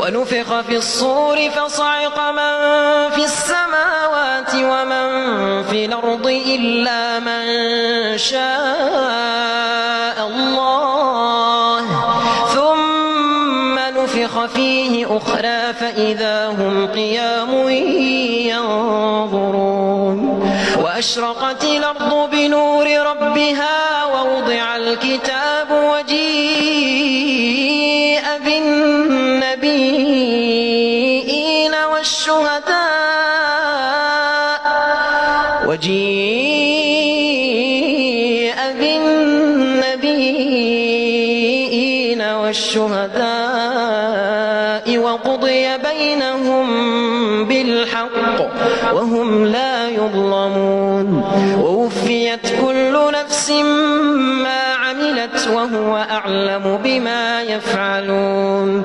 ونفخ في الصور فصعق من في السماوات ومن في الأرض إلا من شاء الله ثم نفخ فيه أخرى فإذا هم قيام ينظرون وأشرقت الأرض بنور ربها ووضع الكتاب وجيء بالنبيين والشهداء وقضي بينهم بالحق وهم لا يظلمون ووفيت كل نفس ما عملت وهو أعلم بما يفعلون